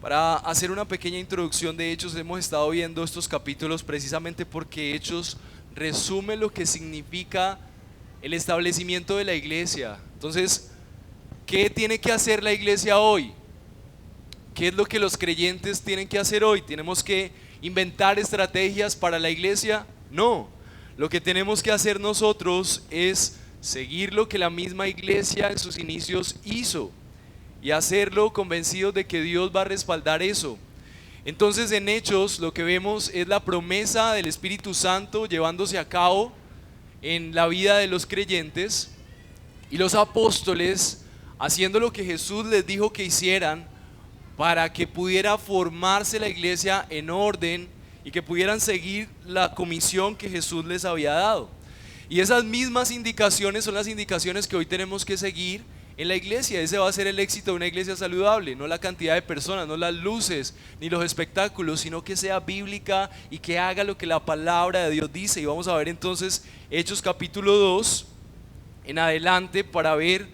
Para hacer una pequeña introducción de Hechos, hemos estado viendo estos capítulos precisamente porque Hechos resume lo que significa el establecimiento de la iglesia. Entonces, ¿qué tiene que hacer la iglesia hoy? ¿Qué es lo que los creyentes tienen que hacer hoy? ¿Tenemos que inventar estrategias para la iglesia? No, lo que tenemos que hacer nosotros es seguir lo que la misma iglesia en sus inicios hizo y hacerlo convencidos de que Dios va a respaldar eso. Entonces en Hechos lo que vemos es la promesa del Espíritu Santo llevándose a cabo en la vida de los creyentes y los apóstoles haciendo lo que Jesús les dijo que hicieran para que pudiera formarse la iglesia en orden y que pudieran seguir la comisión que Jesús les había dado. Y esas mismas indicaciones son las indicaciones que hoy tenemos que seguir en la iglesia. Ese va a ser el éxito de una iglesia saludable, no la cantidad de personas, no las luces, ni los espectáculos, sino que sea bíblica y que haga lo que la palabra de Dios dice. Y vamos a ver entonces Hechos capítulo 2 en adelante para ver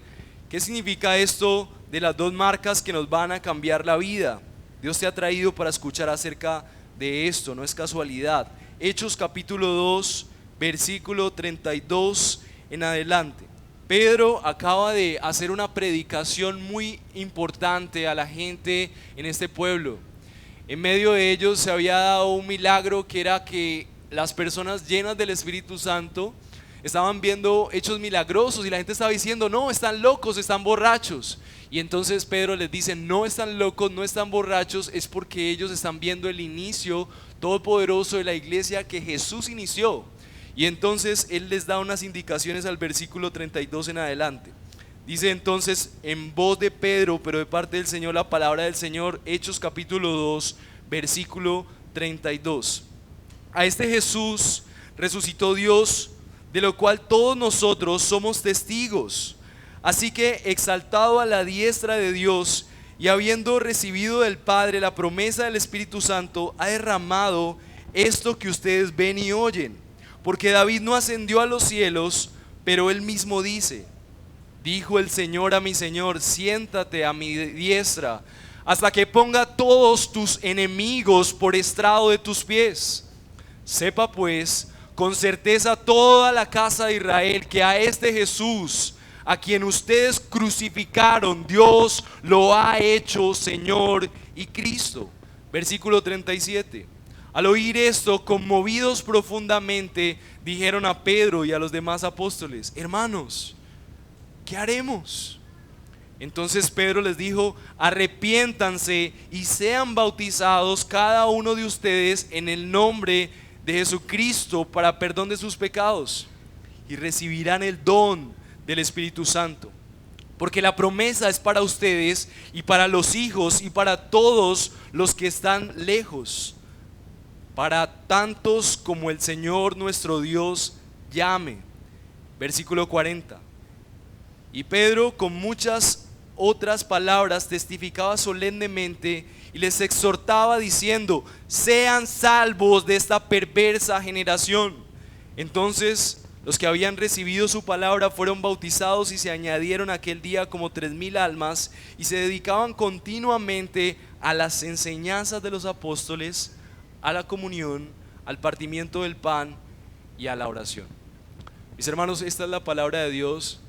qué significa esto de las dos marcas que nos van a cambiar la vida. Dios te ha traído para escuchar acerca de esto, no es casualidad. Hechos capítulo 2, versículo 32 en adelante. Pedro acaba de hacer una predicación muy importante a la gente en este pueblo. En medio de ellos se había dado un milagro que era que las personas llenas del Espíritu Santo estaban viendo hechos milagrosos y la gente estaba diciendo: no, están locos, están borrachos. Y entonces Pedro les dice: no están locos, no están borrachos, es porque ellos están viendo el inicio todopoderoso de la iglesia que Jesús inició. Y entonces él les da unas indicaciones al versículo 32 en adelante. Dice entonces en voz de Pedro, pero de parte del Señor, la palabra del Señor. Hechos capítulo 2, versículo 32. A este Jesús resucitó Dios, de lo cual todos nosotros somos testigos. Así que, exaltado a la diestra de Dios y habiendo recibido del Padre la promesa del Espíritu Santo, ha derramado esto que ustedes ven y oyen. Porque David no ascendió a los cielos, pero él mismo dice: dijo el Señor a mi Señor, siéntate a mi diestra, hasta que ponga todos tus enemigos por estrado de tus pies. Sepa pues con certeza toda la casa de Israel que a este Jesús, a quien ustedes crucificaron, Dios lo ha hecho Señor y Cristo. Versículo 37. Al oír esto, conmovidos profundamente, dijeron a Pedro y a los demás apóstoles: hermanos, ¿qué haremos? Entonces Pedro les dijo: arrepiéntanse y sean bautizados cada uno de ustedes en el nombre de Jesucristo para perdón de sus pecados, y recibirán el don del Espíritu Santo. Porque la promesa es para ustedes y para los hijos y para todos los que están lejos, para tantos como el Señor nuestro Dios llame. Versículo 40. Y Pedro con muchas otras palabras testificaba solemnemente y les exhortaba diciendo: sean salvos de esta perversa generación. Entonces los que habían recibido su palabra fueron bautizados y se añadieron aquel día como 3,000 almas, y se dedicaban continuamente a las enseñanzas de los apóstoles, a la comunión, al partimiento del pan y a la oración. Mis hermanos, esta es la palabra de Dios.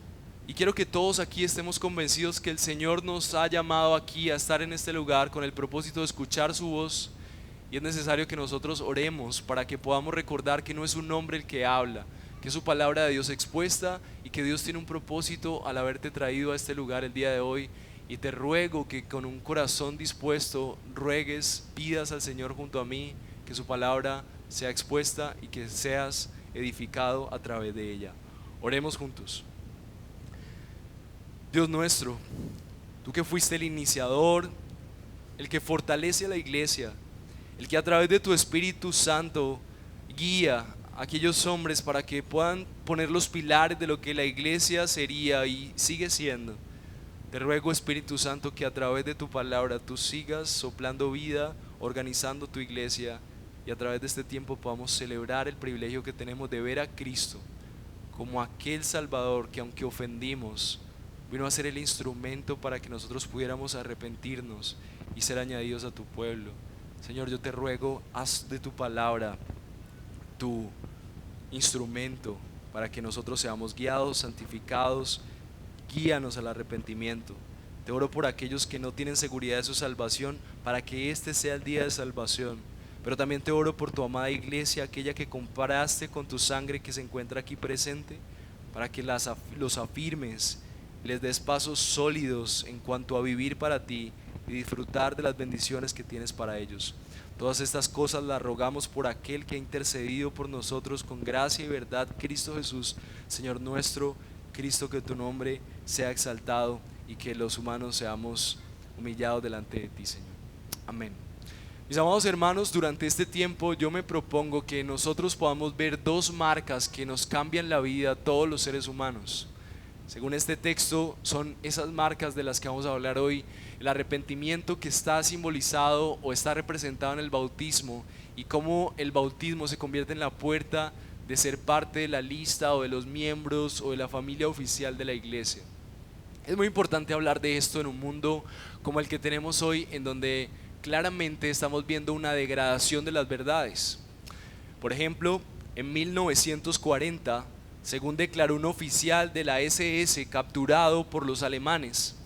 Y quiero que todos aquí estemos convencidos que el Señor nos ha llamado aquí a estar en este lugar con el propósito de escuchar su voz. Y es necesario que nosotros oremos para que podamos recordar que no es un hombre el que habla, que es su palabra de Dios expuesta, y que Dios tiene un propósito al haberte traído a este lugar el día de hoy. Y te ruego que con un corazón dispuesto ruegues, pidas al Señor junto a mí que su palabra sea expuesta y que seas edificado a través de ella. Oremos juntos. Dios nuestro, tú que fuiste el iniciador, el que fortalece a la iglesia, el que a través de tu Espíritu Santo guía a aquellos hombres para que puedan poner los pilares de lo que la iglesia sería y sigue siendo. Te ruego, Espíritu Santo, que a través de tu palabra tú sigas soplando vida, organizando tu iglesia, y a través de este tiempo podamos celebrar el privilegio que tenemos de ver a Cristo como aquel Salvador que, aunque ofendimos, vino a ser el instrumento para que nosotros pudiéramos arrepentirnos y ser añadidos a tu pueblo. Señor, yo te ruego, haz de tu palabra tu instrumento para que nosotros seamos guiados, santificados. Guíanos al arrepentimiento. Te oro por aquellos que no tienen seguridad de su salvación, para que este sea el día de salvación. Pero también te oro por tu amada iglesia, aquella que comparaste con tu sangre, que se encuentra aquí presente, para que los afirmes, les des pasos sólidos en cuanto a vivir para ti y disfrutar de las bendiciones que tienes para ellos. Todas estas cosas las rogamos por aquel que ha intercedido por nosotros con gracia y verdad, Cristo Jesús, Señor nuestro. Cristo, que tu nombre sea exaltado y que los humanos seamos humillados delante de ti, Señor. Amén. Mis amados hermanos, durante este tiempo yo me propongo que nosotros podamos ver dos marcas que nos cambian la vida a todos los seres humanos. Según este texto, son esas marcas de las que vamos a hablar hoy: el arrepentimiento, que está simbolizado o está representado en el bautismo, y cómo el bautismo se convierte en la puerta de ser parte de la lista o de los miembros o de la familia oficial de la iglesia. Es muy importante hablar de esto en un mundo como el que tenemos hoy, en donde claramente estamos viendo una degradación de las verdades. Por ejemplo, en 1940, según declaró un oficial de la SS capturado por los alemanes,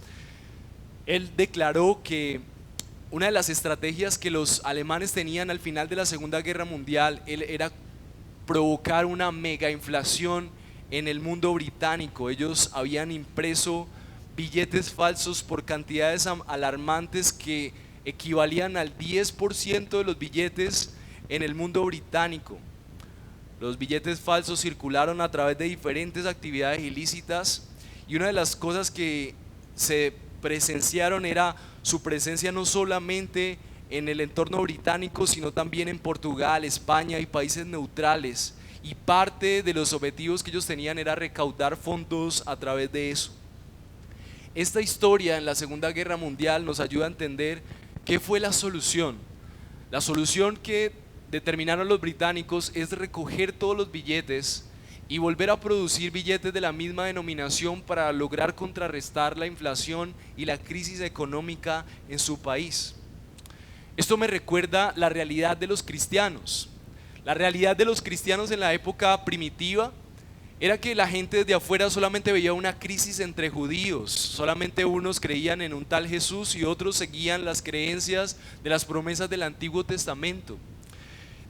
él declaró que una de las estrategias que los alemanes tenían al final de la Segunda Guerra Mundial era provocar una mega inflación en el mundo británico. Ellos habían impreso billetes falsos por cantidades alarmantes que equivalían al 10% de los billetes en el mundo británico. Los billetes falsos circularon a través de diferentes actividades ilícitas, y una de las cosas que se presenciaron era su presencia no solamente en el entorno británico, sino también en Portugal, España y países neutrales, y parte de los objetivos que ellos tenían era recaudar fondos a través de eso. Esta historia en la Segunda Guerra Mundial nos ayuda a entender qué fue la solución. La solución que determinaron los británicos es recoger todos los billetes y volver a producir billetes de la misma denominación para lograr contrarrestar la inflación y la crisis económica en su país. Esto me recuerda la realidad de los cristianos. La realidad de los cristianos en la época primitiva era que la gente desde afuera solamente veía una crisis entre judíos. Solamente unos creían en un tal Jesús y otros seguían las creencias de las promesas del Antiguo Testamento.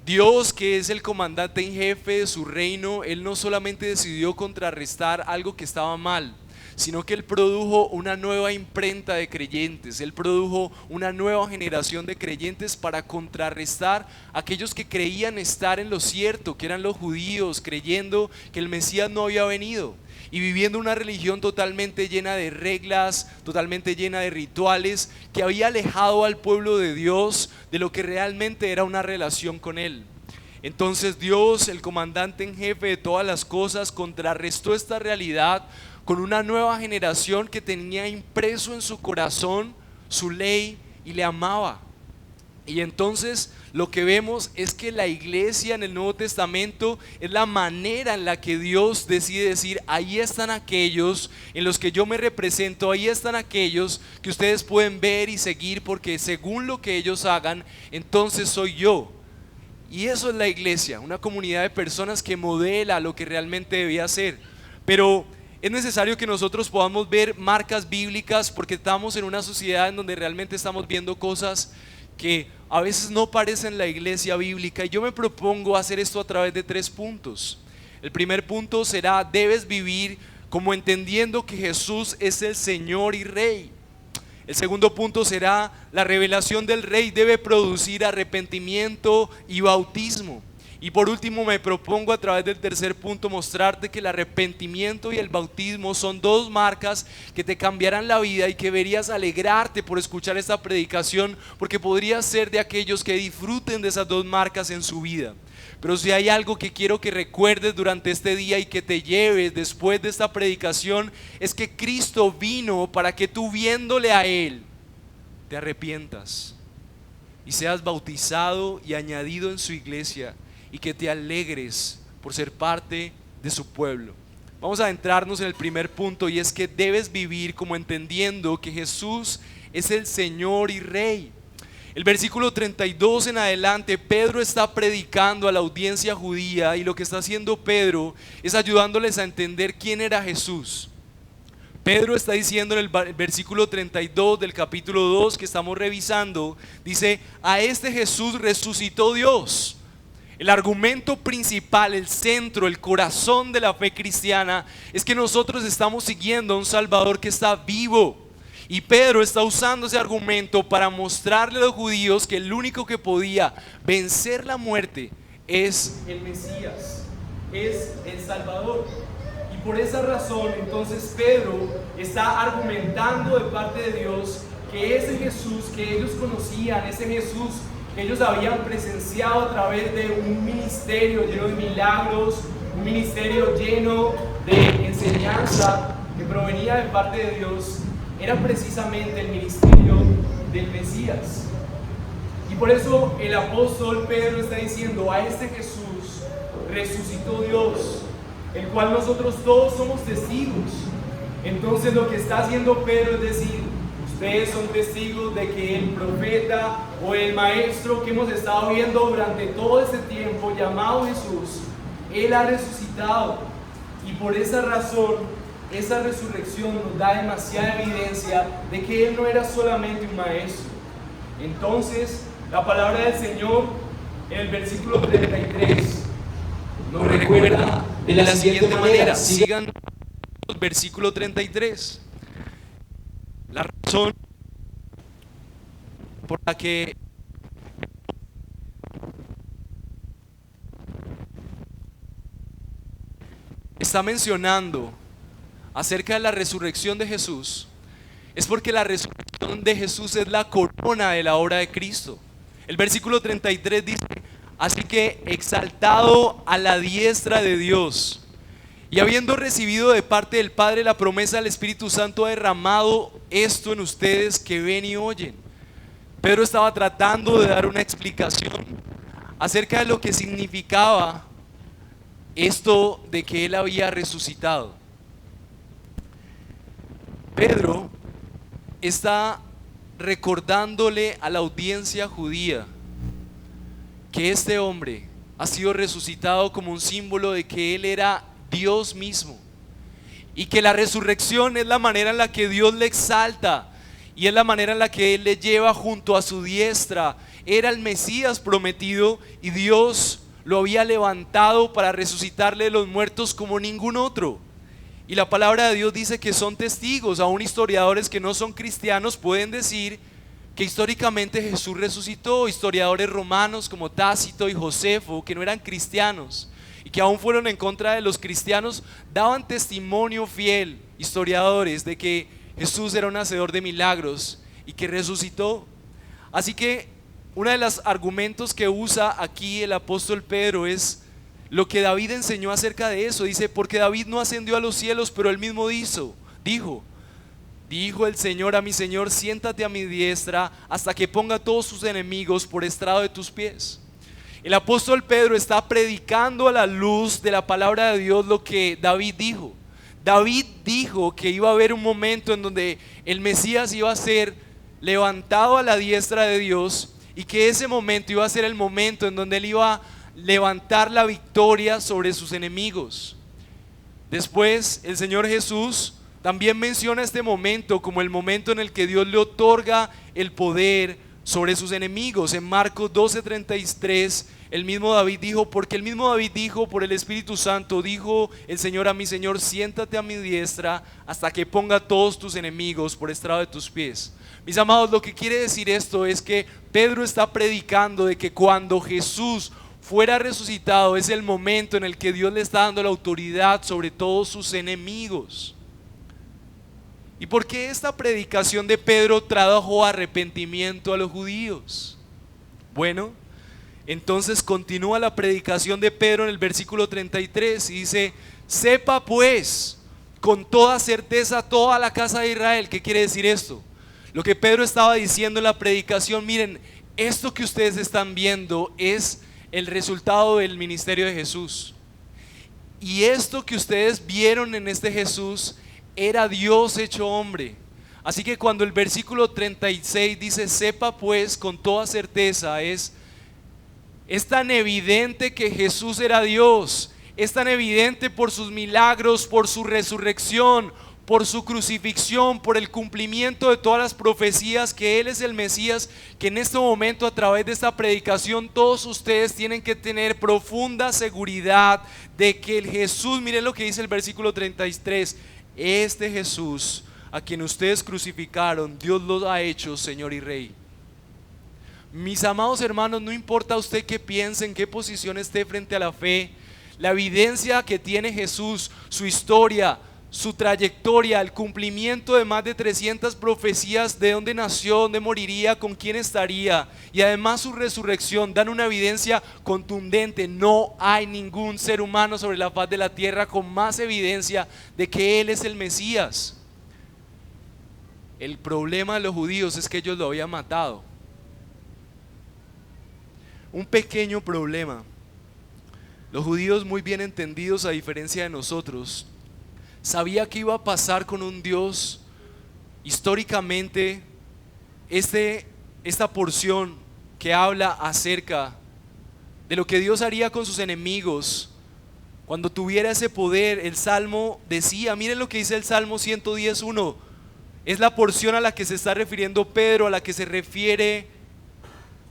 Dios, que es el comandante en jefe de su reino, Él no solamente decidió contrarrestar algo que estaba mal, sino que Él produjo una nueva imprenta de creyentes. Él produjo una nueva generación de creyentes para contrarrestar a aquellos que creían estar en lo cierto, que eran los judíos, creyendo que el Mesías no había venido y viviendo una religión totalmente llena de reglas, totalmente llena de rituales, que había alejado al pueblo de Dios de lo que realmente era una relación con Él. Entonces Dios, el comandante en jefe de todas las cosas, contrarrestó esta realidad con una nueva generación que tenía impreso en su corazón su ley y le amaba. Y entonces lo que vemos es que la iglesia en el Nuevo Testamento es la manera en la que Dios decide decir: ahí están aquellos en los que yo me represento, ahí están aquellos que ustedes pueden ver y seguir, porque según lo que ellos hagan, entonces soy yo. Y eso es la iglesia, una comunidad de personas que modela lo que realmente debía ser. Pero es necesario que nosotros podamos ver marcas bíblicas, porque estamos en una sociedad en donde realmente estamos viendo cosas que a veces no parecen la iglesia bíblica, y yo me propongo hacer esto a través de 3 puntos. El primer punto será: debes vivir como entendiendo que Jesús es el Señor y Rey. El segundo punto será: la revelación del Rey debe producir arrepentimiento y bautismo. Y por último me propongo a través del tercer punto mostrarte que el arrepentimiento y el bautismo son 2 marcas que te cambiarán la vida, y que deberías alegrarte por escuchar esta predicación, porque podrías ser de aquellos que disfruten de esas 2 marcas en su vida. Pero si hay algo que quiero que recuerdes durante este día y que te lleves después de esta predicación, es que Cristo vino para que tú, viéndole a Él, te arrepientas y seas bautizado y añadido en su iglesia, y que te alegres por ser parte de su pueblo. Vamos a adentrarnos en el primer punto, y es que debes vivir como entendiendo que Jesús es el Señor y Rey. El versículo 32 en adelante, Pedro está predicando a la audiencia judía, y lo que está haciendo Pedro es ayudándoles a entender quién era Jesús. Pedro está diciendo en el versículo 32 del capítulo 2 que estamos revisando, dice: a este Jesús resucitó Dios. El argumento principal, el centro, el corazón de la fe cristiana es que nosotros estamos siguiendo a un Salvador que está vivo. Y Pedro está usando ese argumento para mostrarle a los judíos que el único que podía vencer la muerte es el Mesías, es el Salvador. Y por esa razón entonces Pedro está argumentando de parte de Dios que ese Jesús que ellos conocían, ese Jesús que ellos habían presenciado a través de un ministerio lleno de milagros, un ministerio lleno de enseñanza que provenía de parte de Dios, era precisamente el ministerio del Mesías. Y por eso el apóstol Pedro está diciendo: a este Jesús resucitó Dios, el cual nosotros todos somos testigos. Entonces lo que está haciendo Pedro es decir: ustedes son testigos de que el profeta o el maestro que hemos estado viendo durante todo este tiempo, llamado Jesús, Él ha resucitado. Y por esa razón, esa resurrección nos da demasiada evidencia de que Él no era solamente un maestro. Entonces, la palabra del Señor en el versículo 33 nos recuerda de la siguiente manera. Sigan el versículo 33. La razón por la que está mencionando acerca de la resurrección de Jesús es porque la resurrección de Jesús es la corona de la obra de Cristo. El versículo 33 dice: así que exaltado a la diestra de Dios, y habiendo recibido de parte del Padre la promesa del Espíritu Santo, ha derramado esto en ustedes que ven y oyen. Pedro estaba tratando de dar una explicación acerca de lo que significaba esto de que Él había resucitado. Pedro está recordándole a la audiencia judía que este hombre ha sido resucitado como un símbolo de que Él era Dios mismo, y que la resurrección es la manera en la que Dios le exalta y es la manera en la que Él le lleva junto a su diestra. Era el Mesías prometido y Dios lo había levantado para resucitarle de los muertos como ningún otro. Y la palabra de Dios dice que son testigos. Aún historiadores que no son cristianos pueden decir que históricamente Jesús resucitó. Historiadores romanos como Tácito y Josefo, que no eran cristianos y que aún fueron en contra de los cristianos, daban testimonio fiel, historiadores, de que Jesús era un hacedor de milagros y que resucitó. Así que uno de los argumentos que usa aquí el apóstol Pedro es lo que David enseñó acerca de eso. Dice: porque David no ascendió a los cielos, pero él mismo dijo el Señor a mi Señor: siéntate a mi diestra hasta que ponga todos sus enemigos por estrado de tus pies. El apóstol Pedro está predicando a la luz de la palabra de Dios lo que David dijo. David dijo que iba a haber un momento en donde el Mesías iba a ser levantado a la diestra de Dios, y que ese momento iba a ser el momento en donde él iba a levantar la victoria sobre sus enemigos. Después el Señor Jesús también menciona este momento como el momento en el que Dios le otorga el poder sobre sus enemigos. En Marcos 12:33 el mismo David dijo, porque el mismo David dijo por el Espíritu Santo, dijo el Señor a mi Señor: siéntate a mi diestra hasta que ponga todos tus enemigos por estrado de tus pies. Mis amados, lo que quiere decir esto es que Pedro está predicando de que cuando Jesús fuera resucitado es el momento en el que Dios le está dando la autoridad sobre todos sus enemigos. ¿Y por qué esta predicación de Pedro trajo arrepentimiento a los judíos? Bueno, entonces continúa la predicación de Pedro en el versículo 33 y dice: sepa pues con toda certeza toda la casa de Israel. ¿Qué quiere decir esto? Lo que Pedro estaba diciendo en la predicación: miren, esto que ustedes están viendo es el resultado del ministerio de Jesús. Y esto que ustedes vieron en este Jesús era Dios hecho hombre. Así que cuando el versículo 36 dice, sepa pues con toda certeza, es tan evidente que Jesús era Dios, es tan evidente por sus milagros, por su resurrección, por su crucifixión, por el cumplimiento de todas las profecías que Él es el Mesías, que en este momento a través de esta predicación todos ustedes tienen que tener profunda seguridad de que el Jesús, miren lo que dice el versículo 33, este Jesús a quien ustedes crucificaron, Dios lo ha hecho Señor y Rey. Mis amados hermanos, no importa a usted qué piense, en qué posición esté frente a la fe, la evidencia que tiene Jesús, su historia, su trayectoria, el cumplimiento de más de 300 profecías de dónde nació, dónde moriría, con quién estaría, y además su resurrección dan una evidencia contundente. No hay ningún ser humano sobre la faz de la tierra con más evidencia de que Él es el Mesías. El problema de los judíos es que ellos lo habían matado. Un pequeño problema. Los judíos, muy bien entendidos a diferencia de nosotros, sabía que iba a pasar con un Dios. Históricamente esta porción que habla acerca de lo que Dios haría con sus enemigos cuando tuviera ese poder, el Salmo decía, miren lo que dice el Salmo 110:1, es la porción a la que se está refiriendo Pedro, a la que se refiere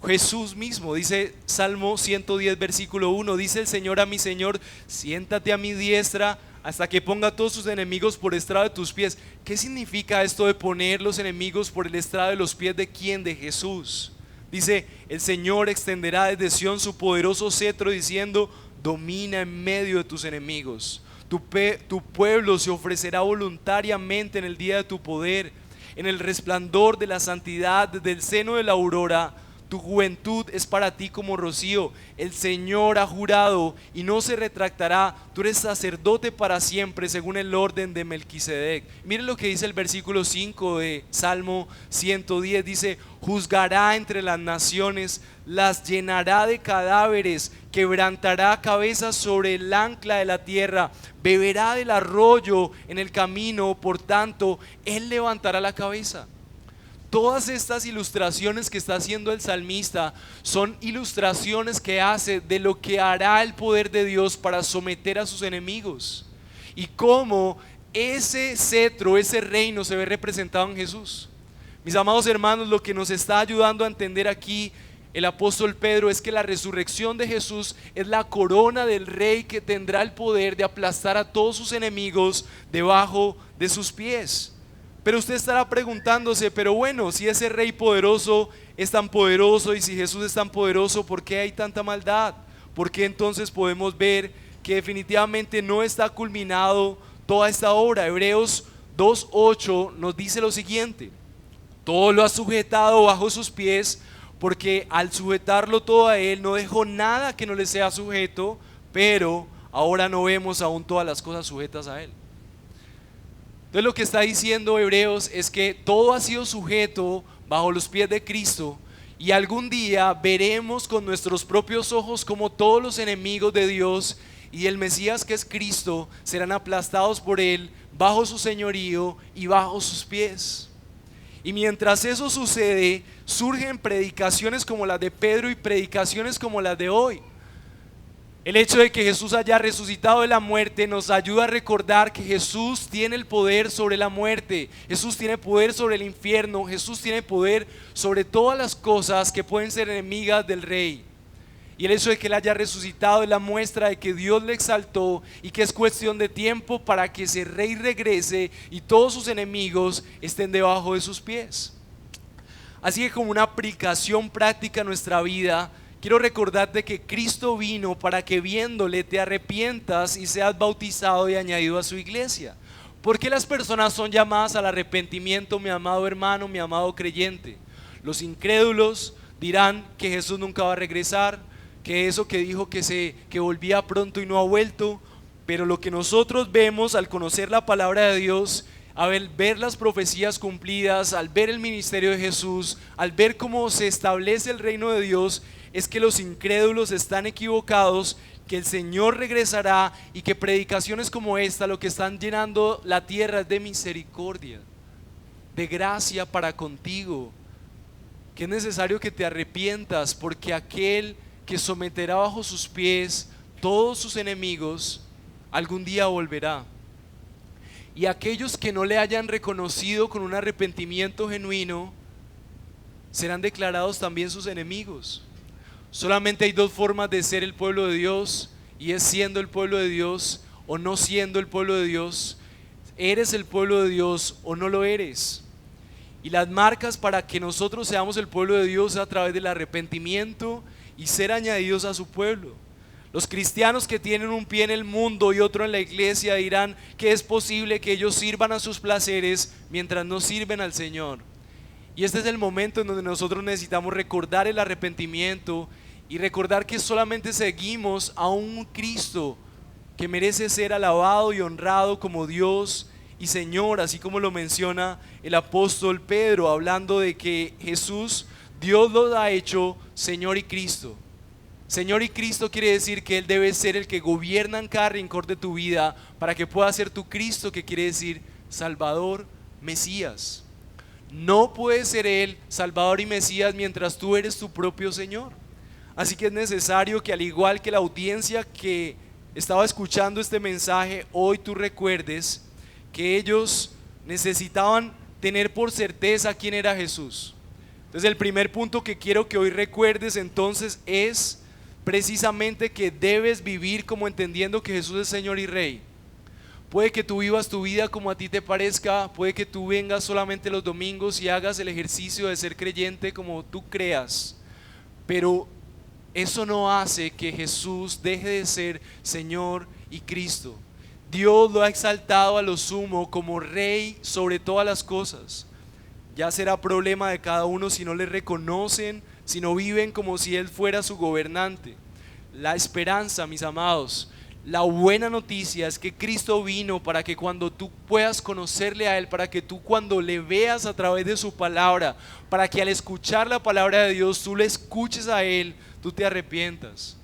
Jesús mismo. Dice Salmo 110 versículo 1, dice el Señor a mi Señor, siéntate a mi diestra hasta que ponga a todos sus enemigos por estrado de tus pies. ¿Qué significa esto de poner los enemigos por el estrado de los pies de quién? De Jesús. Dice, el Señor extenderá desde Sión su poderoso cetro diciendo, domina en medio de tus enemigos. Tu pueblo se ofrecerá voluntariamente en el día de tu poder, en el resplandor de la santidad, desde el seno de la aurora. Tu juventud es para ti como rocío. El Señor ha jurado y no se retractará. Tú eres sacerdote para siempre según el orden de Melquisedec. Miren lo que dice el versículo 5 de Salmo 110. Dice, juzgará entre las naciones, las llenará de cadáveres, quebrantará cabezas sobre el ancla de la tierra, beberá del arroyo en el camino, por tanto, Él levantará la cabeza. Todas estas ilustraciones que está haciendo el salmista son ilustraciones que hace de lo que hará el poder de Dios para someter a sus enemigos y cómo ese cetro, ese reino se ve representado en Jesús. Mis amados hermanos, lo que nos está ayudando a entender aquí el apóstol Pedro es que la resurrección de Jesús es la corona del rey que tendrá el poder de aplastar a todos sus enemigos debajo de sus pies. Pero usted estará preguntándose, pero bueno, si ese rey poderoso es tan poderoso y si Jesús es tan poderoso, ¿por qué hay tanta maldad? ¿Por qué entonces podemos ver que definitivamente no está culminado toda esta obra? Hebreos 2:8 nos dice lo siguiente, todo lo ha sujetado bajo sus pies, porque al sujetarlo todo a Él no dejó nada que no le sea sujeto, pero ahora no vemos aún todas las cosas sujetas a Él. Entonces lo que está diciendo Hebreos es que todo ha sido sujeto bajo los pies de Cristo y algún día veremos con nuestros propios ojos como todos los enemigos de Dios y el Mesías que es Cristo serán aplastados por Él bajo su señorío y bajo sus pies. Y mientras eso sucede, surgen predicaciones como las de Pedro y predicaciones como las de hoy. El hecho de que Jesús haya resucitado de la muerte nos ayuda a recordar que Jesús tiene el poder sobre la muerte, Jesús tiene poder sobre el infierno, Jesús tiene poder sobre todas las cosas que pueden ser enemigas del Rey. Y el hecho de que Él haya resucitado es la muestra de que Dios le exaltó y que es cuestión de tiempo para que ese Rey regrese y todos sus enemigos estén debajo de sus pies. Así que como una aplicación práctica a nuestra vida, quiero recordarte que Cristo vino para que viéndole te arrepientas y seas bautizado y añadido a su iglesia. ¿Por qué las personas son llamadas al arrepentimiento, mi amado hermano, mi amado creyente? Los incrédulos dirán que Jesús nunca va a regresar, que eso que dijo que volvía pronto y no ha vuelto, pero lo que nosotros vemos al conocer la palabra de Dios, al ver las profecías cumplidas, al ver el ministerio de Jesús, al ver cómo se establece el reino de Dios, es que los incrédulos están equivocados, que el Señor regresará y que predicaciones como esta lo que están llenando la tierra es de misericordia, de gracia para contigo, que es necesario que te arrepientas porque aquel que someterá bajo sus pies todos sus enemigos algún día volverá. Y aquellos que no le hayan reconocido con un arrepentimiento genuino serán declarados también sus enemigos. Solamente hay dos formas de ser el pueblo de Dios, y es siendo el pueblo de Dios o no siendo el pueblo de Dios. Eres el pueblo de Dios o no lo eres. Y las marcas para que nosotros seamos el pueblo de Dios es a través del arrepentimiento y ser añadidos a su pueblo. Los cristianos que tienen un pie en el mundo y otro en la iglesia dirán que es posible que ellos sirvan a sus placeres mientras no sirven al Señor. Y este es el momento en donde nosotros necesitamos recordar el arrepentimiento y recordar que solamente seguimos a un Cristo que merece ser alabado y honrado como Dios y Señor, así como lo menciona el apóstol Pedro, hablando de que Jesús, Dios lo ha hecho Señor y Cristo. Señor y Cristo quiere decir que Él debe ser el que gobierna en cada rincón de tu vida para que pueda ser tu Cristo, que quiere decir Salvador, Mesías. No puede ser Él Salvador y Mesías mientras tú eres tu propio Señor. Así que es necesario que, al igual que la audiencia que estaba escuchando este mensaje, hoy tú recuerdes que ellos necesitaban tener por certeza quién era Jesús. Entonces el primer punto que quiero que hoy recuerdes entonces es precisamente que debes vivir como entendiendo que Jesús es Señor y Rey. Puede que tú vivas tu vida como a ti te parezca, puede que tú vengas solamente los domingos y hagas el ejercicio de ser creyente como tú creas, pero eso no hace que Jesús deje de ser Señor y Cristo. Dios lo ha exaltado a lo sumo como Rey sobre todas las cosas. Ya será problema de cada uno si no le reconocen, si no viven como si Él fuera su gobernante. La esperanza, mis amados, la buena noticia es que Cristo vino para que cuando tú puedas conocerle a Él, para que tú cuando le veas a través de su palabra, para que al escuchar la palabra de Dios tú le escuches a Él, tú te arrepientas.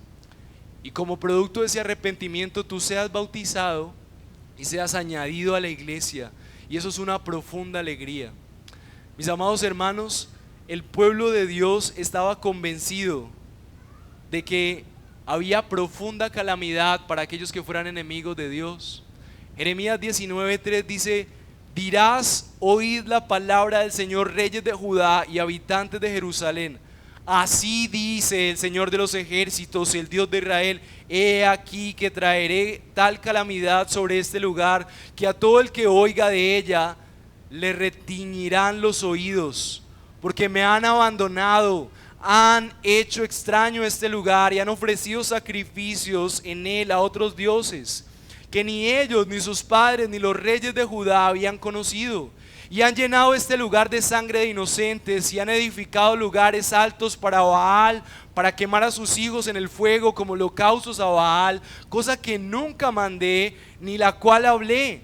Y como producto de ese arrepentimiento tú seas bautizado y seas añadido a la iglesia. Y eso es una profunda alegría. Mis amados hermanos, el pueblo de Dios estaba convencido de que había profunda calamidad para aquellos que fueran enemigos de Dios. Jeremías 19:3 dice: dirás, oíd la palabra del Señor, reyes de Judá y habitantes de Jerusalén. Así dice el Señor de los ejércitos, el Dios de Israel: he aquí que traeré tal calamidad sobre este lugar, que a todo el que oiga de ella le retiñirán los oídos, porque me han abandonado, han hecho extraño este lugar y han ofrecido sacrificios en él a otros dioses, que ni ellos, ni sus padres, ni los reyes de Judá habían conocido. Y han llenado este lugar de sangre de inocentes y han edificado lugares altos para Baal, para quemar a sus hijos en el fuego como holocaustos a Baal, cosa que nunca mandé, ni la cual hablé,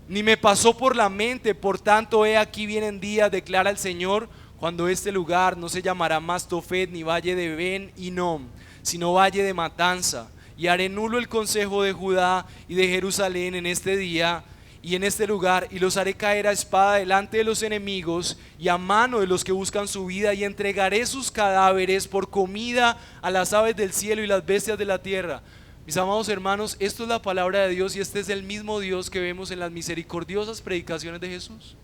ni me pasó por la mente. Por tanto, he aquí vienen días, declara el Señor, cuando este lugar no se llamará más Tofet ni valle de Ben Hinnom, sino valle de matanza. Y haré nulo el consejo de Judá y de Jerusalén en este día y en este lugar, y los haré caer a espada delante de los enemigos y a mano de los que buscan su vida, y entregaré sus cadáveres por comida a las aves del cielo y las bestias de la tierra. Mis amados hermanos, esto es la palabra de Dios, y este es el mismo Dios que vemos en las misericordiosas predicaciones de Jesús.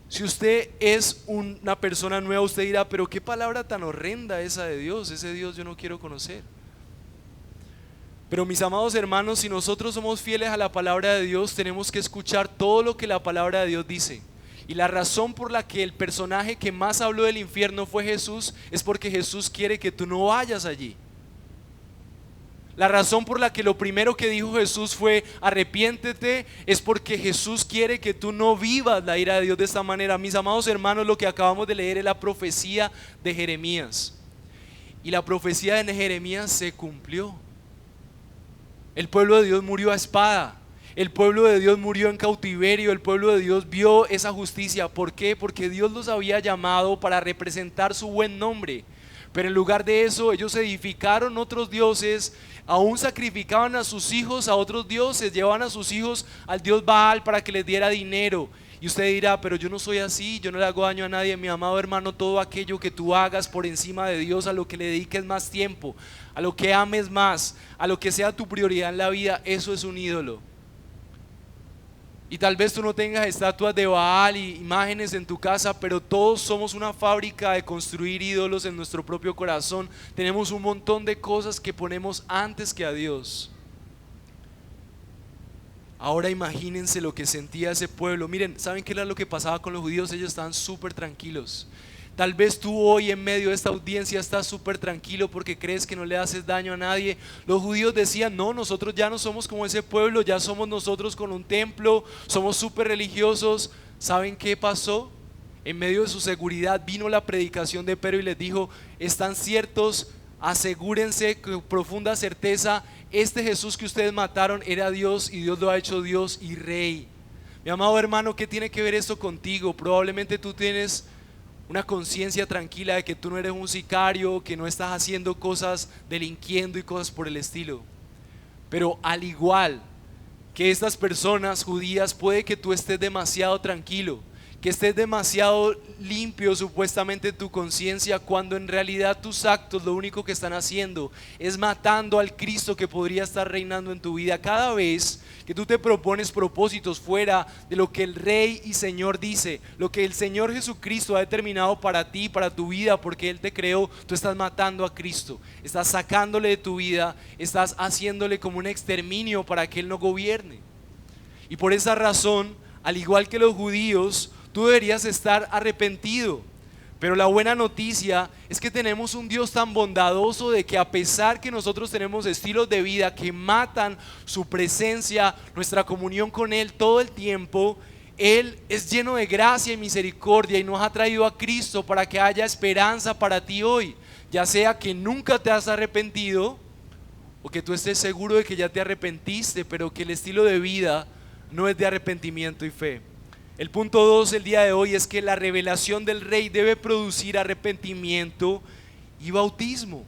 Si usted es una persona nueva, usted dirá: pero qué palabra tan horrenda esa de Dios, ese Dios yo no quiero conocer. Pero mis amados hermanos, si nosotros somos fieles a la palabra de Dios, tenemos que escuchar todo lo que la palabra de Dios dice. Y la razón por la que el personaje que más habló del infierno fue Jesús, es porque Jesús quiere que tú no vayas allí. La razón por la que lo primero que dijo Jesús fue arrepiéntete, es porque Jesús quiere que tú no vivas la ira de Dios de esta manera. Mis amados hermanos, lo que acabamos de leer es la profecía de Jeremías. Y la profecía de Jeremías se cumplió. El pueblo de Dios murió a espada. el pueblo de Dios murió en cautiverio, el pueblo de Dios vio esa justicia. ¿Por qué? Porque Dios los había llamado para representar su buen nombre. Pero en lugar de eso, ellos edificaron otros dioses, aún sacrificaban a sus hijos a otros dioses, llevaban a sus hijos al dios Baal para que les diera dinero. Y usted dirá, pero yo no soy así, yo no le hago daño a nadie. Mi amado hermano, todo aquello que tú hagas por encima de Dios, a lo que le dediques más tiempo, a lo que ames más, a lo que sea tu prioridad en la vida, eso es un ídolo. Y tal vez tú no tengas estatuas de Baal y imágenes en tu casa, pero todos somos una fábrica de construir ídolos en nuestro propio corazón. Tenemos un montón de cosas que ponemos antes que a Dios. Ahora imagínense lo que sentía ese pueblo. Miren, ¿saben qué era lo que pasaba con los judíos? Ellos estaban súper tranquilos. Tal vez tú hoy en medio de esta audiencia estás súper tranquilo porque crees que no le haces daño a nadie. Los judíos decían, no, nosotros ya no somos como ese pueblo, ya somos nosotros con un templo, somos súper religiosos. ¿Saben qué pasó? En medio de su seguridad vino la predicación de Pedro y les dijo, están ciertos, asegúrense con profunda certeza, este Jesús que ustedes mataron era Dios y Dios lo ha hecho Dios y Rey. Mi amado hermano, ¿qué tiene que ver esto contigo? Probablemente tú tienes una conciencia tranquila de que tú no eres un sicario, que no estás haciendo cosas, delinquiendo y cosas por el estilo. Pero al igual que estas personas judías, puede que tú estés demasiado tranquilo, que estés demasiado limpio supuestamente en tu conciencia, cuando en realidad tus actos lo único que están haciendo es matando al Cristo que podría estar reinando en tu vida. Cada vez que tú te propones propósitos fuera de lo que el Rey y Señor dice, lo que el Señor Jesucristo ha determinado para ti, para tu vida, porque Él te creó, tú estás matando a Cristo, estás sacándole de tu vida, estás haciéndole como un exterminio para que Él no gobierne. Y por esa razón, al igual que los judíos, tú deberías estar arrepentido. Pero la buena noticia es que tenemos un Dios tan bondadoso de que a pesar que nosotros tenemos estilos de vida que matan su presencia, nuestra comunión con Él todo el tiempo, Él es lleno de gracia y misericordia y nos ha traído a Cristo para que haya esperanza para ti hoy. Ya sea que nunca te has arrepentido o que tú estés seguro de que ya te arrepentiste, pero que el estilo de vida no es de arrepentimiento y fe. El punto 2 el día de hoy es que la revelación del Rey debe producir arrepentimiento y bautismo.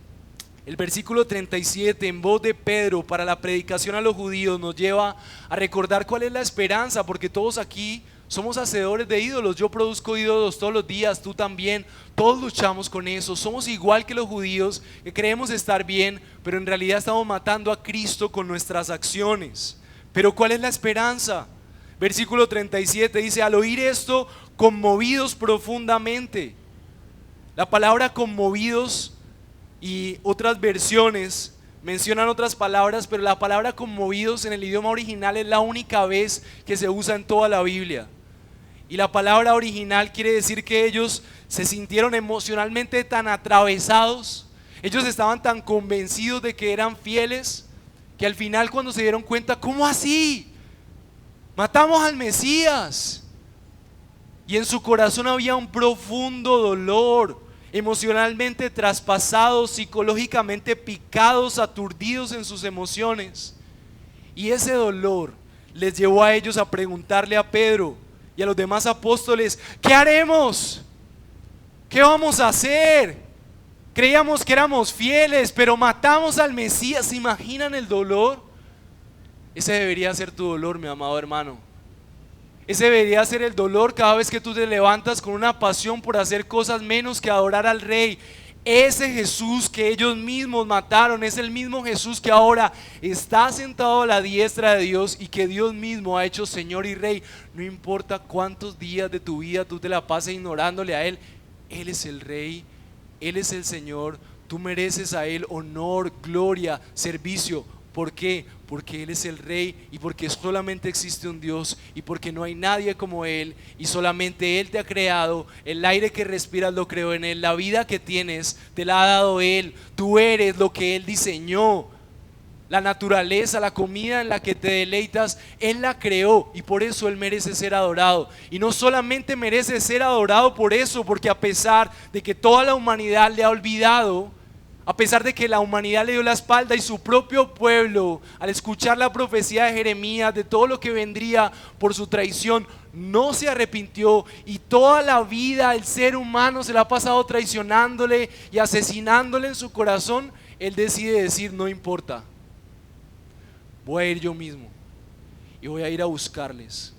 El versículo 37 en voz de Pedro para la predicación a los judíos nos lleva a recordar cuál es la esperanza, porque todos aquí somos hacedores de ídolos. Yo produzco ídolos todos los días, tú también, todos luchamos con eso. Somos igual que los judíos que creemos estar bien, pero en realidad estamos matando a Cristo con nuestras acciones. Pero ¿cuál es la esperanza? Versículo 37 dice, al oír esto, conmovidos profundamente. La palabra conmovidos y otras versiones mencionan otras palabras, pero la palabra conmovidos en el idioma original es la única vez que se usa en toda la Biblia. Y la palabra original quiere decir que ellos se sintieron emocionalmente tan atravesados, ellos estaban tan convencidos de que eran fieles, que al final cuando se dieron cuenta, ¿cómo así? Matamos al Mesías. Y en su corazón había un profundo dolor, emocionalmente traspasados, psicológicamente picados, aturdidos en sus emociones. Y ese dolor les llevó a ellos a preguntarle a Pedro y a los demás apóstoles, ¿qué haremos? ¿Qué vamos a hacer? Creíamos que éramos fieles, pero matamos al Mesías. ¿Se imaginan el dolor? Ese debería ser tu dolor, mi amado hermano. Ese debería ser el dolor cada vez que tú te levantas con una pasión por hacer cosas menos que adorar al Rey. Ese Jesús que ellos mismos mataron es el mismo Jesús que ahora está sentado a la diestra de Dios y que Dios mismo ha hecho Señor y Rey. No importa cuántos días de tu vida tú te la pases ignorándole a Él, Él es el Rey, Él es el Señor. Tú mereces a Él honor, gloria, servicio. ¿Por qué? Porque Él es el Rey y porque solamente existe un Dios y porque no hay nadie como Él y solamente Él te ha creado. El aire que respiras lo creó en Él, la vida que tienes te la ha dado Él. Tú eres lo que Él diseñó. La naturaleza, la comida en la que te deleitas, Él la creó y por eso Él merece ser adorado. Y no solamente merece ser adorado por eso, porque a pesar de que toda la humanidad le ha olvidado, A pesar de que la humanidad le dio la espalda y su propio pueblo, al escuchar la profecía de Jeremías de todo lo que vendría por su traición, no se arrepintió, y toda la vida el ser humano se la ha pasado traicionándole y asesinándole en su corazón. Él decide decir: no importa, voy a ir yo mismo y voy a ir a buscarles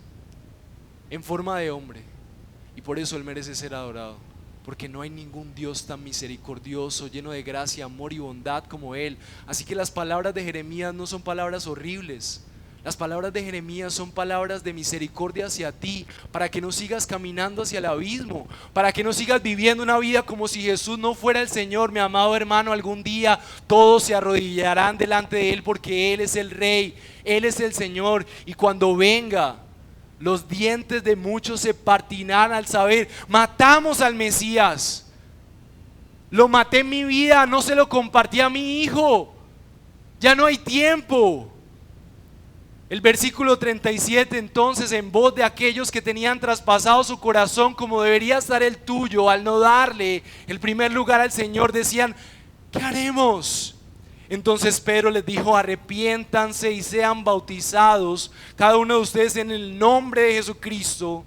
en forma de hombre. Y por eso Él merece ser adorado, porque no hay ningún Dios tan misericordioso, lleno de gracia, amor y bondad como Él. Así que las palabras de Jeremías no son palabras horribles. Las palabras de Jeremías son palabras de misericordia hacia ti, para que no sigas caminando hacia el abismo, para que no sigas viviendo una vida como si Jesús no fuera el Señor. Mi amado hermano, algún día todos se arrodillarán delante de Él, porque Él es el Rey, Él es el Señor. Y cuando venga, los dientes de muchos se partirán al saber: matamos al Mesías, lo maté en mi vida, no se lo compartí a mi hijo, ya no hay tiempo. El versículo 37, entonces, en voz de aquellos que tenían traspasado su corazón como debería estar el tuyo, al no darle el primer lugar al Señor, decían: ¿qué haremos? Entonces Pedro les dijo: arrepiéntanse y sean bautizados cada uno de ustedes en el nombre de Jesucristo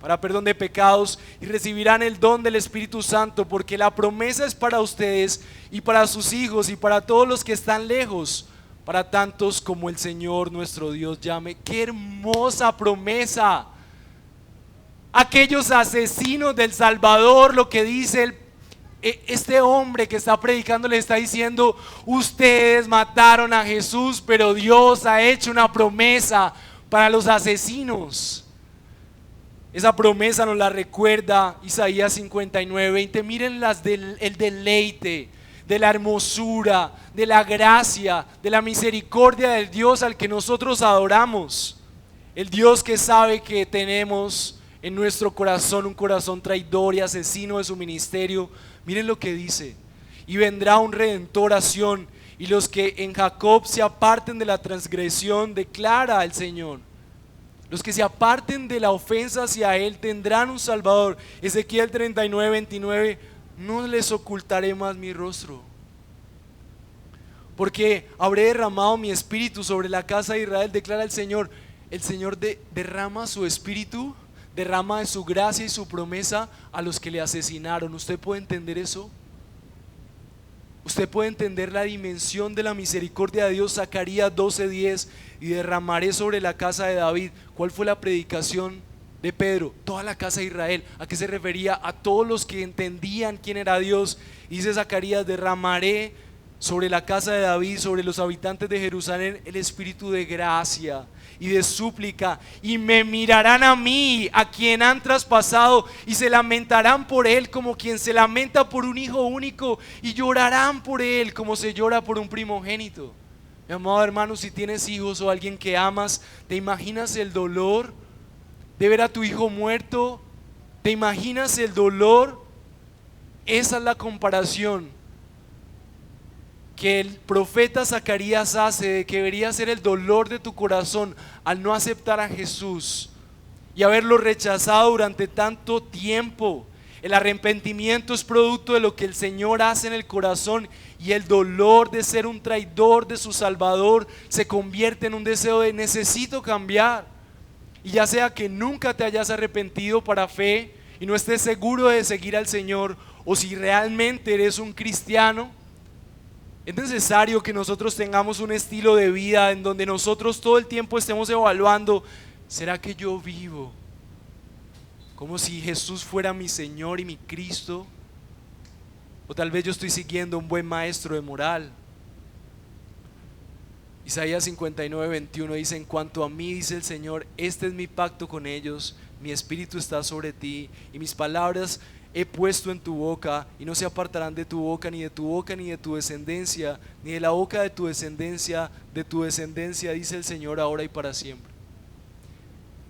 para perdón de pecados, y recibirán el don del Espíritu Santo, porque la promesa es para ustedes y para sus hijos y para todos los que están lejos, para tantos como el Señor nuestro Dios llame. ¡Qué hermosa promesa! Aquellos asesinos del Salvador, lo que dice este hombre que está predicando, le está diciendo: ustedes mataron a Jesús, pero Dios ha hecho una promesa para los asesinos. Esa promesa nos la recuerda Isaías 59:20. Miren el deleite de la hermosura, de la gracia, de la misericordia del Dios al que nosotros adoramos. El Dios que sabe que tenemos en nuestro corazón un corazón traidor y asesino de su ministerio. Miren lo que dice: y vendrá un redentor a Sión, y los que en Jacob se aparten de la transgresión, declara el Señor. Los que se aparten de la ofensa hacia Él tendrán un Salvador. Ezequiel 39:29: no les ocultaré más mi rostro, porque habré derramado mi espíritu sobre la casa de Israel, declara el Señor. El Señor derrama su espíritu, derrama de su gracia y su promesa a los que le asesinaron. ¿Usted puede entender eso? Usted puede entender la dimensión de la misericordia de Dios. Zacarías 12:10: y derramaré sobre la casa de David. ¿Cuál fue la predicación de Pedro? Toda la casa de Israel. ¿A qué se refería? A todos los que entendían quién era Dios. Y dice Zacarías: derramaré sobre la casa de David, sobre los habitantes de Jerusalén, el espíritu de gracia y de súplica, y me mirarán a mí, a quien han traspasado, y se lamentarán por él como quien se lamenta por un hijo único, y llorarán por él como se llora por un primogénito. Mi amado hermano, si tienes hijos o alguien que amas, ¿te imaginas el dolor de ver a tu hijo muerto? ¿Te imaginas el dolor? Esa es la comparación que el profeta Zacarías hace de que debería ser el dolor de tu corazón al no aceptar a Jesús y haberlo rechazado durante tanto tiempo. El arrepentimiento es producto de lo que el Señor hace en el corazón, y el dolor de ser un traidor de su Salvador se convierte en un deseo de: necesito cambiar. Y ya sea que nunca te hayas arrepentido para fe y no estés seguro de seguir al Señor, o si realmente eres un cristiano, es necesario que nosotros tengamos un estilo de vida en donde nosotros todo el tiempo estemos evaluando: ¿será que yo vivo como si Jesús fuera mi Señor y mi Cristo? O tal vez yo estoy siguiendo un buen maestro de moral. Isaías 59:21 dice: en cuanto a mí, dice el Señor, este es mi pacto con ellos, mi espíritu está sobre ti y mis palabras he puesto en tu boca, y no se apartarán de tu boca, ni de tu boca, ni de tu descendencia, ni de la boca de tu descendencia, dice el Señor, ahora y para siempre.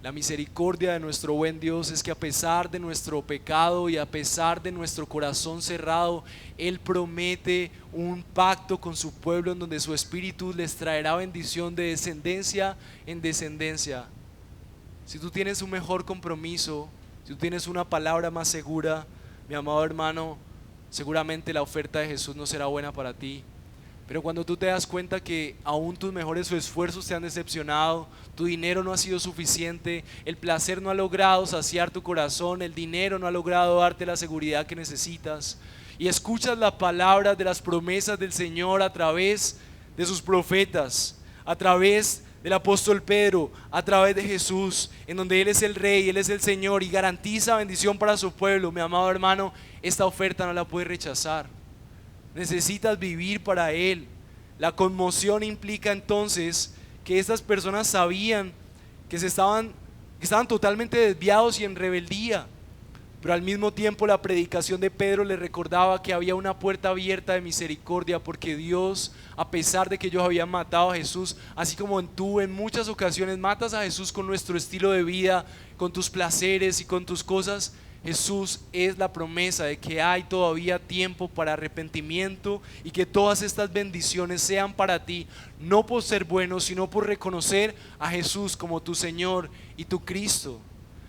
La misericordia de nuestro buen Dios es que a pesar de nuestro pecado y a pesar de nuestro corazón cerrado, Él promete un pacto con su pueblo en donde su espíritu les traerá bendición de descendencia en descendencia. Si tú tienes un mejor compromiso, si tú tienes una palabra más segura, mi amado hermano, seguramente la oferta de Jesús no será buena para ti. Pero cuando tú te das cuenta que aún tus mejores esfuerzos te han decepcionado, tu dinero no ha sido suficiente, el placer no ha logrado saciar tu corazón, el dinero no ha logrado darte la seguridad que necesitas, y escuchas las palabras de las promesas del Señor a través de sus profetas, a través del apóstol Pedro, a través de Jesús, en donde Él es el Rey, Él es el Señor y garantiza bendición para su pueblo. Mi amado hermano, esta oferta no la puedes rechazar. Necesitas vivir para Él. La conmoción implica entonces que estas personas sabían que estaban totalmente desviados y en rebeldía, pero al mismo tiempo la predicación de Pedro les recordaba que había una puerta abierta de misericordia, porque Dios, a pesar de que ellos habían matado a Jesús, así como tú en muchas ocasiones matas a Jesús con nuestro estilo de vida, con tus placeres y con tus cosas, Jesús es la promesa de que hay todavía tiempo para arrepentimiento y que todas estas bendiciones sean para ti, no por ser bueno, sino por reconocer a Jesús como tu Señor y tu Cristo.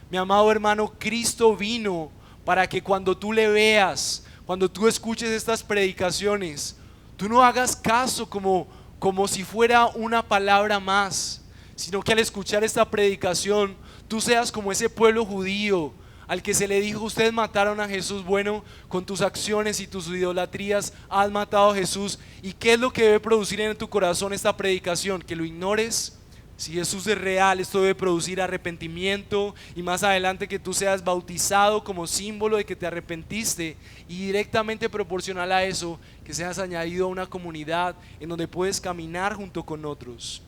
Mi amado hermano, Cristo vino para que cuando tú le veas, cuando tú escuches estas predicaciones, tú no hagas caso como si fuera una palabra más, sino que al escuchar esta predicación, tú seas como ese pueblo judío al que se le dijo: ustedes mataron a Jesús. Bueno, con tus acciones y tus idolatrías has matado a Jesús. ¿Y qué es lo que debe producir en tu corazón esta predicación? ¿Que lo ignores? Si Jesús es real, esto debe producir arrepentimiento, y más adelante que tú seas bautizado como símbolo de que te arrepentiste, y directamente proporcional a eso, que seas añadido a una comunidad en donde puedes caminar junto con otros.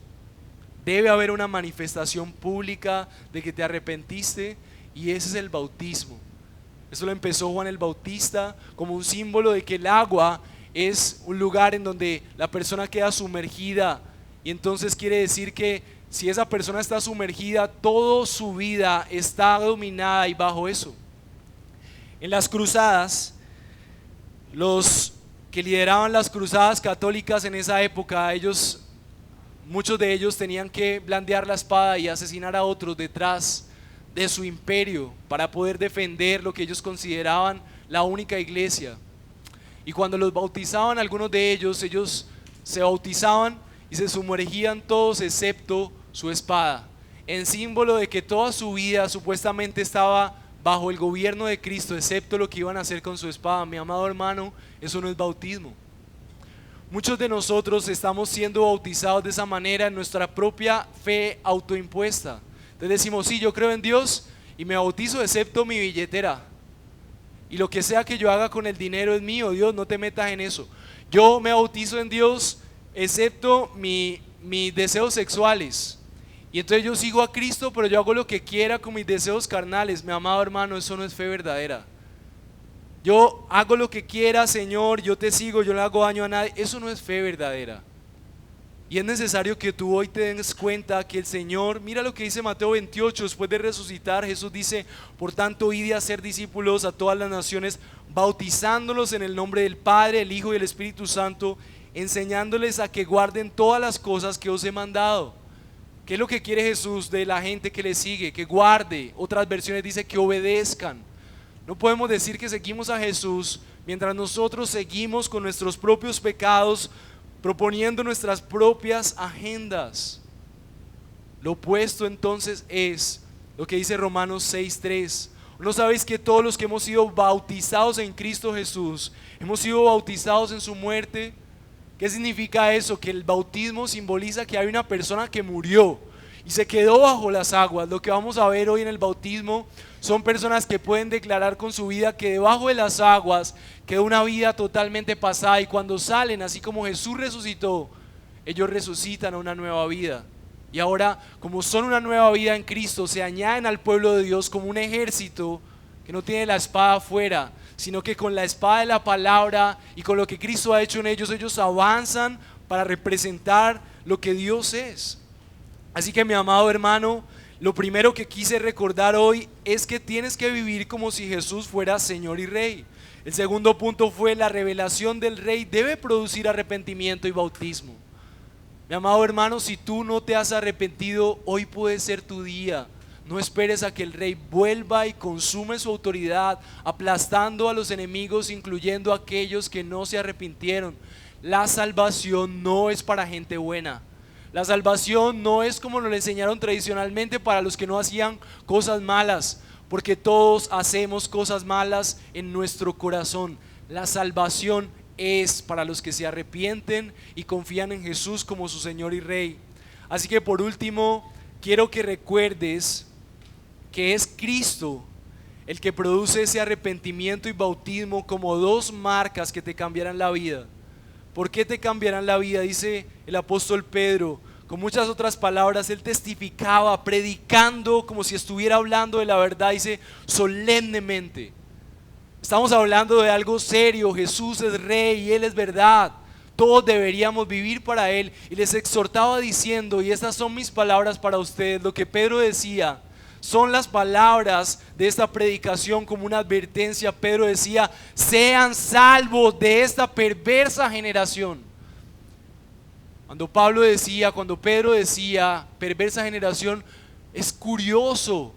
Debe haber una manifestación pública de que te arrepentiste, y ese es el bautismo. Eso lo empezó Juan el Bautista como un símbolo de que el agua es un lugar en donde la persona queda sumergida, y entonces quiere decir que si esa persona está sumergida, toda su vida está dominada y bajo eso. En las cruzadas, los que lideraban las cruzadas católicas en esa época, muchos de ellos tenían que blandear la espada y asesinar a otros detrás de su imperio para poder defender lo que ellos consideraban la única iglesia. Y cuando los bautizaban, algunos de ellos se bautizaban y se sumergían todos excepto su espada, en símbolo de que toda su vida supuestamente estaba bajo el gobierno de Cristo, excepto lo que iban a hacer con su espada. Mi amado hermano, eso no es bautismo. Muchos de nosotros estamos siendo bautizados de esa manera en nuestra propia fe autoimpuesta. Entonces decimos: sí, yo creo en Dios y me bautizo excepto mi billetera, y lo que sea que yo haga con el dinero es mío. Dios, no te metas en eso. Yo me bautizo en Dios excepto mis deseos sexuales, y entonces yo sigo a Cristo, pero yo hago lo que quiera con mis deseos carnales. Mi amado hermano, eso no es fe verdadera. Yo hago lo que quiera, Señor, yo te sigo, yo no le hago daño a nadie. Eso no es fe verdadera. Y es necesario que tú hoy te des cuenta que el Señor, mira lo que dice Mateo 28, después de resucitar, Jesús dice: por tanto, id a hacer discípulos a todas las naciones, bautizándolos en el nombre del Padre, el Hijo y el Espíritu Santo, enseñándoles a que guarden todas las cosas que os he mandado. ¿Qué es lo que quiere Jesús de la gente que le sigue? Que guarde. Otras versiones dice que obedezcan. No podemos decir que seguimos a Jesús mientras nosotros seguimos con nuestros propios pecados, proponiendo nuestras propias agendas. Lo opuesto entonces es lo que dice Romanos 6:3. ¿No sabéis que todos los que hemos sido bautizados en Cristo Jesús hemos sido bautizados en su muerte? ¿Qué significa eso? Que el bautismo simboliza que hay una persona que murió y se quedó bajo las aguas. Lo que vamos a ver hoy en el bautismo son personas que pueden declarar con su vida que debajo de las aguas quedó una vida totalmente pasada, y cuando salen, así como Jesús resucitó, ellos resucitan a una nueva vida. Y ahora, como son una nueva vida en Cristo, se añaden al pueblo de Dios como un ejército que no tiene la espada afuera, sino que con la espada de la palabra y con lo que Cristo ha hecho en ellos, ellos avanzan para representar lo que Dios es. Así que, mi amado hermano, lo primero que quise recordar hoy es que tienes que vivir como si Jesús fuera Señor y Rey. El segundo punto fue: la revelación del Rey debe producir arrepentimiento y bautismo. Mi amado hermano, si tú no te has arrepentido, hoy puede ser tu día No esperes a que el rey vuelva y consume su autoridad, aplastando a los enemigos, incluyendo a aquellos que no se arrepintieron. La salvación no es para gente buena. La salvación no es como nos lo enseñaron tradicionalmente para los que no hacían cosas malas, porque todos hacemos cosas malas en nuestro corazón. La salvación es para los que se arrepienten y confían en Jesús como su Señor y Rey. Así que por último, quiero que recuerdes que es Cristo el que produce ese arrepentimiento y bautismo como dos marcas que te cambiarán la vida. ¿Por qué te cambiarán la vida? Dice el apóstol Pedro. Con muchas otras palabras, él testificaba, predicando como si estuviera hablando de la verdad. Dice solemnemente. Estamos hablando de algo serio. Jesús es Rey y Él es verdad. Todos deberíamos vivir para Él. Y les exhortaba diciendo, y estas son mis palabras para ustedes, lo que Pedro decía son las palabras de esta predicación como una advertencia. Pedro decía, sean salvos de esta perversa generación. Cuando Pedro decía perversa generación, es curioso,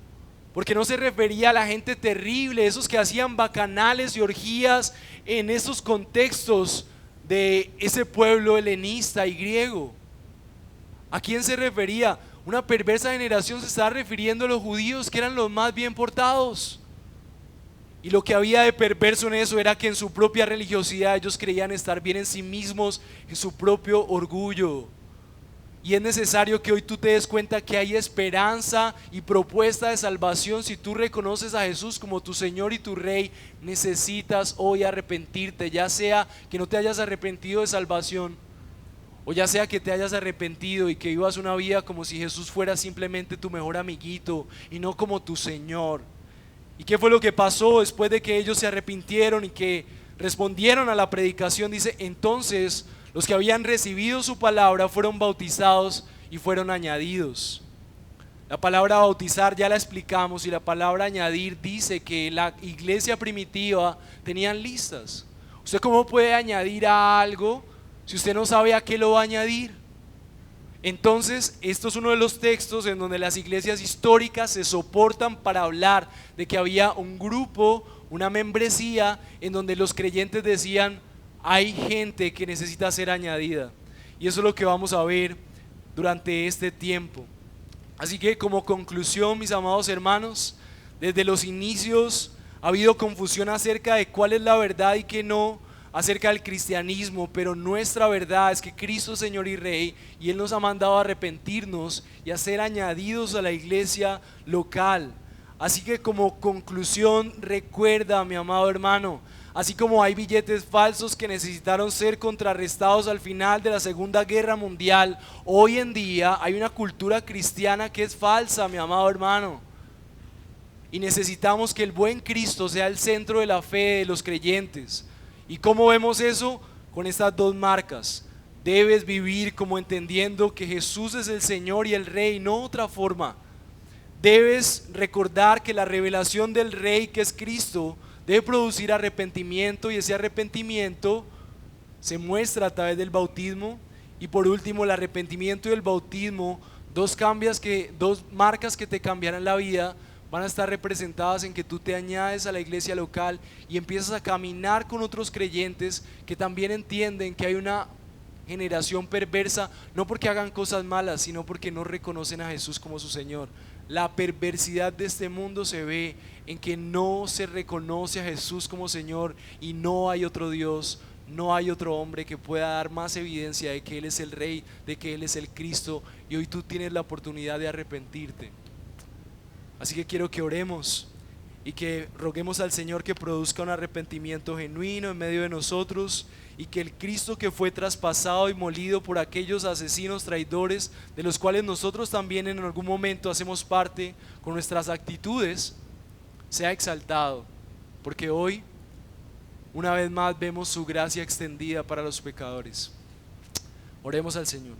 porque no se refería a la gente terrible, esos que hacían bacanales y orgías en esos contextos de ese pueblo helenista y griego. ¿A quién se refería? Una perversa generación se está refiriendo a los judíos, que eran los más bien portados. Y lo que había de perverso en eso era que en su propia religiosidad ellos creían estar bien en sí mismos, en su propio orgullo. Y es necesario que hoy tú te des cuenta que hay esperanza y propuesta de salvación. Si tú reconoces a Jesús como tu Señor y tu Rey, necesitas hoy arrepentirte, ya sea que no te hayas arrepentido de salvación, o ya sea que te hayas arrepentido y que vivas una vida como si Jesús fuera simplemente tu mejor amiguito y no como tu Señor. ¿Y qué fue lo que pasó después de que ellos se arrepintieron y que respondieron a la predicación? Dice, entonces los que habían recibido su palabra fueron bautizados y fueron añadidos. La palabra bautizar ya la explicamos, y la palabra añadir dice que la iglesia primitiva tenían listas. ¿Usted cómo puede añadir a algo si usted no sabe a qué lo va a añadir? Entonces, esto es uno de los textos en donde las iglesias históricas se soportan para hablar de que había un grupo, una membresía, en donde los creyentes decían, hay gente que necesita ser añadida. Y eso es lo que vamos a ver durante este tiempo. Así que como conclusión, mis amados hermanos, desde los inicios ha habido confusión acerca de cuál es la verdad y qué no, acerca del cristianismo, pero nuestra verdad es que Cristo es Señor y Rey, y Él nos ha mandado a arrepentirnos y a ser añadidos a la iglesia local. Así que como conclusión, recuerda, mi amado hermano, así como hay billetes falsos que necesitaron ser contrarrestados al final de la Segunda Guerra Mundial, hoy en día hay una cultura cristiana que es falsa, mi amado hermano. Y necesitamos que el buen Cristo sea el centro de la fe de los creyentes. ¿Y cómo vemos eso? Con estas dos marcas. Debes vivir como entendiendo que Jesús es el Señor y el Rey, no otra forma. Debes recordar que la revelación del Rey, que es Cristo, debe producir arrepentimiento, y ese arrepentimiento se muestra a través del bautismo. Y por último, el arrepentimiento y el bautismo, dos marcas que te cambiarán la vida, van a estar representadas en que tú te añades a la iglesia local y empiezas a caminar con otros creyentes que también entienden que hay una generación perversa, no porque hagan cosas malas, sino porque no reconocen a Jesús como su Señor. La perversidad de este mundo se ve en que no se reconoce a Jesús como Señor, y no hay otro Dios, no hay otro hombre que pueda dar más evidencia de que Él es el Rey, de que Él es el Cristo, y hoy tú tienes la oportunidad de arrepentirte. Así que quiero que oremos y que roguemos al Señor que produzca un arrepentimiento genuino en medio de nosotros, y que el Cristo que fue traspasado y molido por aquellos asesinos traidores, de los cuales nosotros también en algún momento hacemos parte con nuestras actitudes, sea exaltado, porque hoy una vez más vemos su gracia extendida para los pecadores. Oremos al Señor.